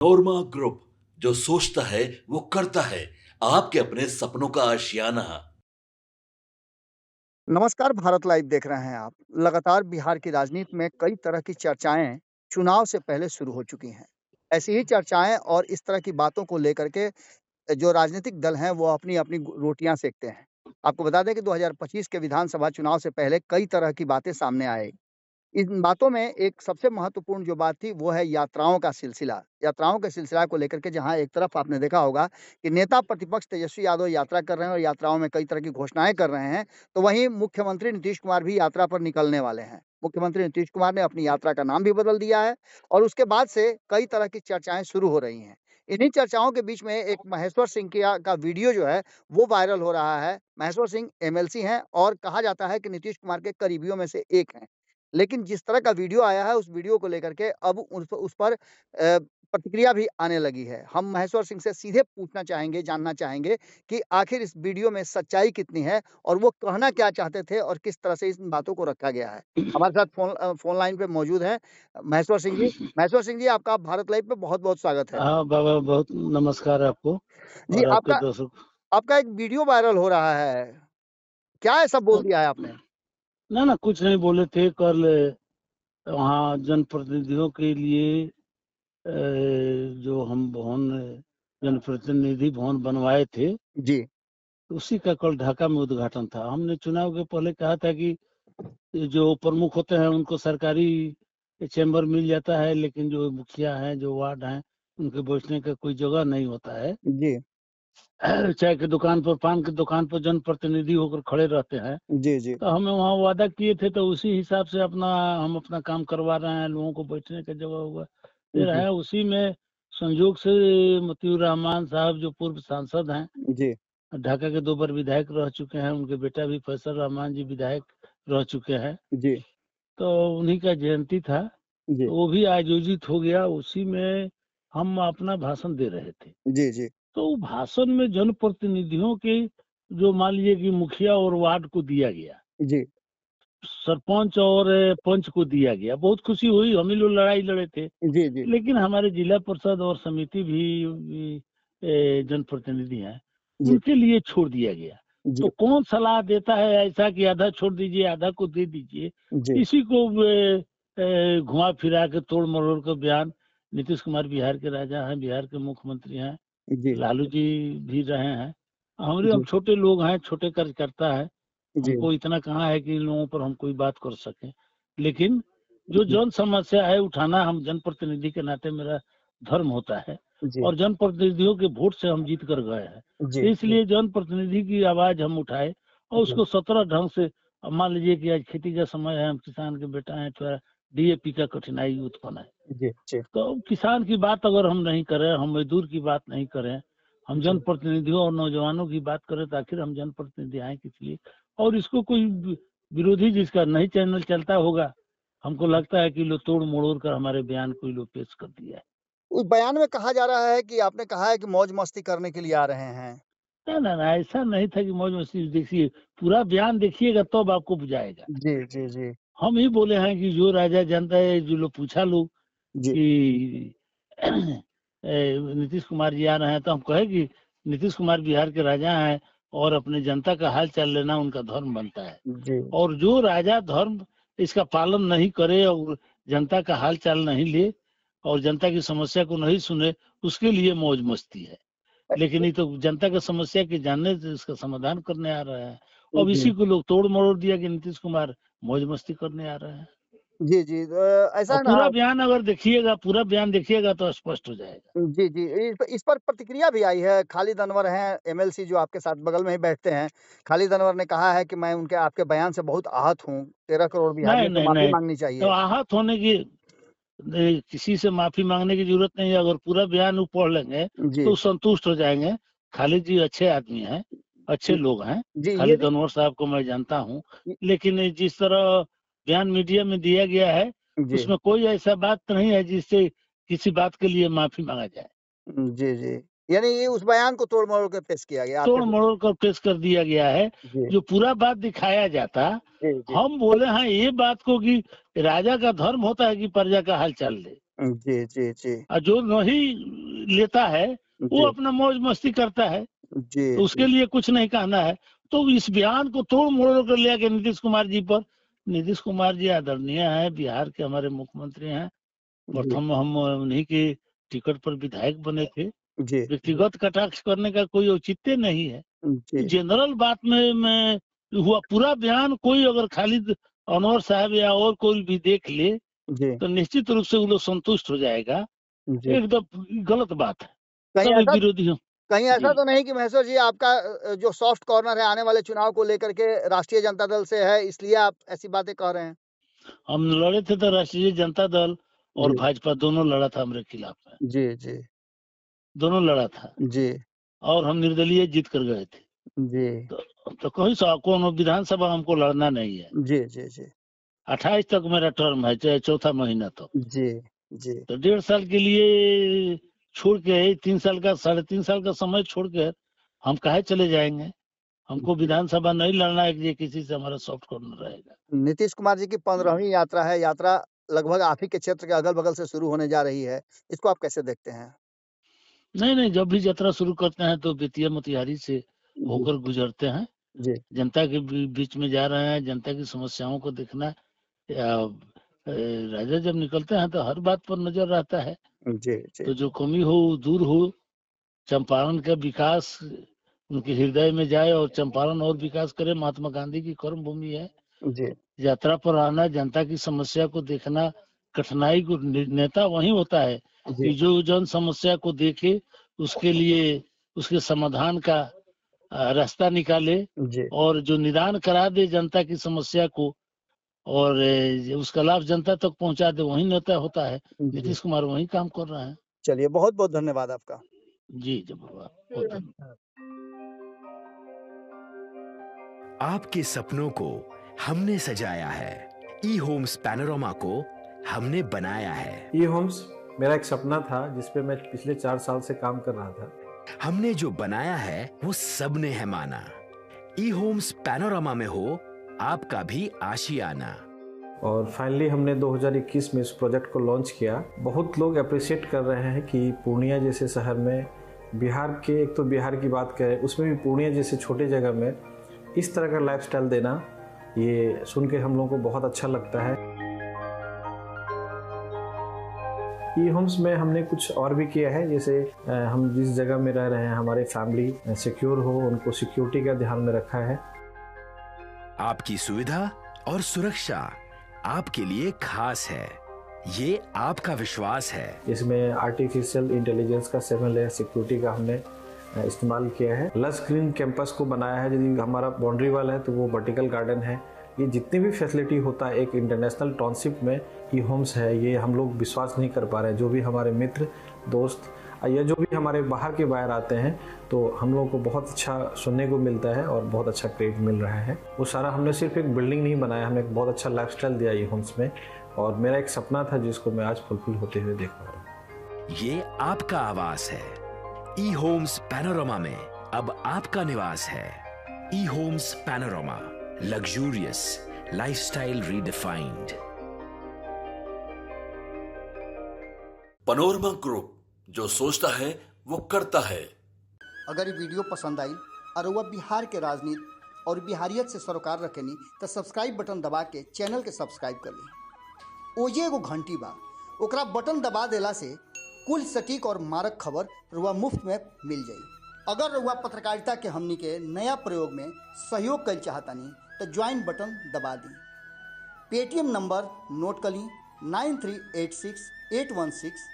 नोरमा group, जो सोचता है वो करता है। आपके अपने सपनों का आशियाना। नमस्कार, भारत लाइव देख रहे हैं आप। लगातार बिहार की राजनीति में कई तरह की चर्चाएँ चुनाव से पहले शुरू हो चुकी हैं। ऐसी ही चर्चाएँ और इस तरह की बातों को लेकर के जो राजनीतिक दल हैं, वो अपनी-अपनी रोटियाँ सेकते हैं। आपको बता दें कि 2025 के विधानसभा चुनाव से पहले कई तरह की बातें सामने आई। इन बातों में एक सबसे महत्वपूर्ण जो बात थी, वो है यात्राओं का सिलसिला। यात्राओं के सिलसिला को लेकर के जहाँ एक तरफ आपने देखा होगा कि नेता प्रतिपक्ष तेजस्वी यादव यात्रा कर रहे हैं और यात्राओं में कई तरह की घोषणाएँ कर रहे हैं, तो वहीं मुख्यमंत्री नीतीश कुमार भी यात्रा पर निकलने वाले हैं। मुख्यमंत्री नीतीश कुमार ने अपनी यात्रा का नाम भी बदल दिया है और उसके बाद से कई तरह की चर्चाएँ शुरू हो रही हैं। इन्हीं चर्चाओं के बीच में एक महेश्वर सिंह का वीडियो जो है, वो वायरल हो रहा है। महेश्वर सिंह एमएलसी हैं और कहा जाता है कि नीतीश कुमार के करीबियों में से एक हैं। लेकिन जिस तरह का वीडियो आया है, उस वीडियो को लेकर के अब उस पर प्रतिक्रिया भी आने लगी है। हम महेश्वर सिंह से सीधे पूछना चाहेंगे, जानना चाहेंगे कि आखिर इस वीडियो में सच्चाई कितनी है और वो कहना क्या चाहते थे और किस तरह से इन बातों को रखा गया है। हमारे साथ फ़ोन लाइन पे मौजूद हैं महेश्वर सिंह जी। महेश्वर सिंह जी, आपका भारत लाइव पे बहुत-बहुत स्वागत है। हाँ, बाबा बहुत नमस्कार आपको जी, और आपके आपका दर्शक। आपका एक वीडियो वायरल हो रहा है। क्या ऐसा बोल दिया है आपने? ना कुछ नहीं बोले थे कल। वहाँ जनप्रतिनिधियों के लिए जो हम भवन जनप्रतिनिधि भवन बनवाए थे, जी, उसी का कल ढाका में उद्घाटन था। हमने चुनाव के पहले कहा था कि ये जो प्रमुख होते हैं उनको सरकारी चैम्बर मिल जाता है, लेकिन जो मुखिया हैं, जो वार्ड हैं, उनके बैठने का कोई जगह नहीं होता है। जी, चाय की दुकान पर, पान की दुकान पर जनप्रतिनिधि होकर खड़े रहते हैं। जी, जी। तो हमें वहाँ वादा किए थे, तो उसी हिसाब से हम अपना काम करवा रहे हैं, लोगों को बैठने का जगह हुआ दे रहे जी, हैं। उसी में संयोग से मतीउर रहमान साहब जो पूर्व सांसद हैं, जी, ढाका के 2 बार विधायक रह चुके हैं, उनके बेटा भी फैसल रहमान जी विधायक रह चुके हैं। जी, तो उन्हीं का जयंती था, जी, तो वो भी आयोजित हो गया। उसी में हम अपना भाषण दे रहे थे। जी, जी, तो भाषण में जनप्रतिनिधियों के, जो मान लीजिए कि मुखिया और वार्ड को दिया गया, जी, सरपंच और पंच को दिया गया। बहुत खुशी हुई, हम ही लोग लड़ाई लड़े थे। जी, जी, लेकिन हमारे जिला परिषद और समिति भी जनप्रतिनिधि हैं, जी, उनके लिए छोड़ दिया गया। तो जी, कौन सलाह देता है ऐसा कि आधा छोड़ दीजिए, आधा को दे दीजिए? जी, इसी को घुमा फिरा के तोड़ मरोड़ कर बयान। नीतीश कुमार बिहार के राजा हैं, बिहार के मुख्यमंत्री हैं, जी, लालू जी भी रहे हैं। हम जी, छोटे लोग हैं, छोटे कार्यकर्ता हैं। जी, हमको इतना कहाँ है कि इन लोगों पर हम कोई बात कर सकें। लेकिन जो जी, जन समस्या है उठाना, हम जनप्रतिनिधि के नाते मेरा धर्म होता है जी, और जनप्रतिनिधियों के वोट से हम जीत कर गए हैं। जी, तो जी, इसलिए जनप्रतिनिधि की आवाज हम उठाए और जी, उसको 17 ढंग से। अब मान लीजिए कि आज खेती का समय है, हम किसान के बेटा हैं, थोड़ा डीएपी का कठिनाई उत्पन्न है। जी, जी, तो किसान की बात अगर हम नहीं करें, हम मजदूर की बात नहीं करें, हम जी। जनप्रतिनिधियों और नौजवानों की बात करें, तो आखिर हम जनप्रतिनिधि हैं किस लिए? और इसको कोई विरोधी जिसका नहीं चैनल चलता होगा, हमको लगता है कि लोग तोड़ मरोड़ कर हमारे बयान को ये लोग पेश कर दिया है। उस बयान में कहा जा रहा है कि आपने कहा है कि मौज-मस्ती करने के लिए आ रहे हैं। ना, ऐसा नहीं था कि मौज मस्ती। देखिए, पूरा बयान देखिएगा तब आपको बुझाएगा। जी, जी, जी, हम ही बोले हैं कि जो राजा जानता है, जो लोग पूछा लोग जी, कि नीतीश कुमार जी आ रहे हैं, तो हम कहे कि नीतीश कुमार बिहार के राजा हैं और अपने जनता का हाल चाल लेना उनका धर्म बनता है। जी। और जो राजा धर्म इसका पालन नहीं करे और जनता का हाल चाल नहीं ले और जनता की समस्या को नहीं सुने, उसके लिए मौज मस्ती है। लेकिन ये तो जनता की समस्या के जानने से इसका समाधान करने आ रहा है। अब इसी जी, को लोग तोड़ मरोड़ दिया कि नीतीश कुमार मौज मस्ती करने आ रहे हैं। जी, जी, ऐसा और है ना। पूरा बयान अगर देखिएगा, पूरा बयान देखिएगा तो स्पष्ट हो जाएगा। जी, जी, इस पर प्रतिक्रिया भी आई है। खालिद अनवर हैं एमएलसी जो आपके साथ बगल में ही बैठते हैं। खालिद अनवर ने कहा है कि मैं उनके आपके बयान से बहुत आहत हूँ। 13 करोड़ नहीं, बिहारियों से नहीं, माफ़ी नहीं। माँगनी तो चाहिए। आहत होने की किसी से माफ़ी माँगने की ज़रूरत नहीं है। अगर पूरा बयान वो पढ़ लेंगे, जी, तो संतुष्ट हो जाएँगे। खालिद जी अच्छे आदमी हैं, अच्छे लोग हैं। जी, ये खालिद भी अनवर साहब को मैं जानता हूँ। इ लेकिन जिस तरह बयान मीडिया में दिया गया है, जी, उसमें कोई ऐसा बात नहीं है जिससे किसी बात के लिए माफ़ी माँगा जाए। जी, जी। यानी ये उस बयान को तोड़-मरोड़ के पेश किया गया आपके द तोड़-मरोड़ कर पेश कर दिया गया है। जी, जो पूरा बात दिखाया जाता, जी, जी, हम बोले हैं ये बात को कि राजा का धर्म होता है कि प्रजा का हाल चाल ले। जी, जी, जी, और जो नहीं लेता है वो जी, अपना मौज मस्ती करता है, जी, तो उसके जी, लिए कुछ नहीं कहना है। तो इस बयान को तोड़ मरोड़ कर लिया कि नीतीश कुमार जी पर। नीतीश कुमार जी आदरणीय हैं, बिहार के हमारे मुख्यमंत्री हैं। जी, प्रथम हम उन्हीं के टिकट पर विधायक बने थे। जी, व्यक्तिगत कटाक्ष करने का कोई औचित्य नहीं है। जी, जनरल बात में मैं हुआ पूरा बयान कोई अगर खालिद अनवर साहब या और कोई भी देख ले जी, तो निश्चित रूप से वो लोग संतुष्ट हो जाएगा। जी। एकदम गलत बात है। कहीं सभी ऐसा विरोधियों कहीं ऐसा जी, तो नहीं कि महेश्वर जी आपका जो सॉफ्ट कॉर्नर है आने वाले चुनाव को लेकर के राष्ट्रीय जनता दल से है, इसलिए आप ऐसी बातें कह रहे हैं? हम लड़े थे तो राष्ट्रीय जनता दल और जी, भाजपा दोनों लड़ा था हमारे खिलाफ में, जी, जी, दोनों लड़ा था जी, और हम निर्दलीय जीत कर गए थे। जी, तो कहीं सा कौन विधानसभा हमको लड़ना नहीं है। जी, जी, जी, 28 तक मेरा टर्म है, चाहे चौथा महीना तो जी, जी, 1.5 साल के लिए छोड़ के 3 साल का 3.5 साल का समय छोड़ के हम काहे चले जाएंगे। हमको जी। विधानसभा नहीं लड़ना है कि ये किसी से हमारा सॉफ्ट कॉर्नर रहेगा। नीतीश कुमार जी की 15वीं यात्रा है, यात्रा लगभग आप ही के क्षेत्र के अगल-बगल से शुरू होने जा रही है। इसको आप कैसे देखते हैं? नहीं नहीं, जब भी यात्रा शुरू करते हैं तो बेतिया मोतिहारी से जी, होकर गुजरते हैं। जी, जनता के बीच में जा रहे हैं, जनता की समस्याओं को देखना या राजा जब निकलते हैं तो हर बात पर नजर रहता है। जी, जी, तो जो कमी हो वो दूर हो, चंपारण का विकास उनके हृदय में जाए और चंपारण और विकास करे। महात्मा गांधी की कर्म भूमि है। जी, यात्रा पर आना, जनता की समस्या को देखना, कठिनाई को नेता वही होता है जी, कि जो जन समस्या को देखे, उसके लिए उसके समाधान का रास्ता निकाले जी, और जो निदान करा दे जनता की समस्या को और उसका लाभ जनता तक पहुंचा दे, वही नेता होता है। जी। नीतीश कुमार वही काम कर रहे हैं। चलिए बहुत-बहुत धन्यवाद आपका। जी जब बहुत धन्यवाद। आपके सपनों को हमने सजाया है। ई होम्स पैनोरामा को हमने बनाया है। ई होम्स मेरा एक सपना था जिस पे मैं पिछले 4 साल से काम कर रहा था। हमने जो बनाया है वो सबने है माना। ई होम्स पैनोरामा में हो आपका भी आशियाना। और फाइनली हमने 2021 में इस प्रोजेक्ट को लॉन्च किया। बहुत लोग अप्रिशिएट कर रहे हैं कि पूर्णिया जैसे शहर में, बिहार के, एक तो बिहार की बात करें उसमें भी पूर्णिया जैसे छोटे जगह में इस तरह का लाइफस्टाइल देना, ये सुन के हम लोगों को बहुत अच्छा लगता है। ई होम्स में हमने कुछ और भी किया है, जैसे हम जिस जगह में रह रहे हैं हमारे फैमिली सिक्योर हो, उनको सिक्योरिटी का ध्यान में रखा है। आपकी सुविधा और सुरक्षा आपके लिए खास है, ये आपका विश्वास है। इसमें आर्टिफिशियल इंटेलिजेंस का 7 लेयर सिक्योरिटी का हमने इस्तेमाल किया है। लस ग्रीन कैंपस को बनाया है। यदि हमारा बाउंड्री वाल है तो वो वर्टिकल गार्डन है। ये जितनी भी फैसिलिटी होता है एक इंटरनेशनल टाउनशिप में, ई होम्स है, ये हम लोग विश्वास नहीं कर पा रहे हैं। जो भी हमारे मित्र दोस्त या जो भी हमारे बाहर के बाहर आते हैं तो हम लोगों को बहुत अच्छा सुनने को मिलता है और बहुत अच्छा क्रेडिट मिल रहा है। वो सारा हमने सिर्फ एक बिल्डिंग नहीं बनाया, हमने एक बहुत अच्छा लाइफस्टाइल दिया ई होम्स में, और मेरा एक सपना था जिसको मैं आज फुलफिल होते हुए देख पा रहा हूँ। ये आपका आवास है। ई होम्स पैनोरामा में अब आपका निवास है। E Homes Panorama, luxurious lifestyle redefined. Panorama group, जो सोचता है वो करता है। अगर ये वीडियो पसंद आई और वह बिहार के राजनीति और बिहारियत से सरोकार रखेनी तो सब्सक्राइब बटन दबा के चैनल के सब्सक्राइब कर ली। ओजे एगो घंटी बा, ओकरा बटन दबा देला से कुल सटीक और मारक खबर रुआ मुफ्त में मिल जाई। अगर रुआ पत्रकारिता के हमनी के नया प्रयोग में सहयोग कर चाहतानी तो ज्वाइन बटन दबा दी। पेटीएम नंबर नोट कर ली 9386 816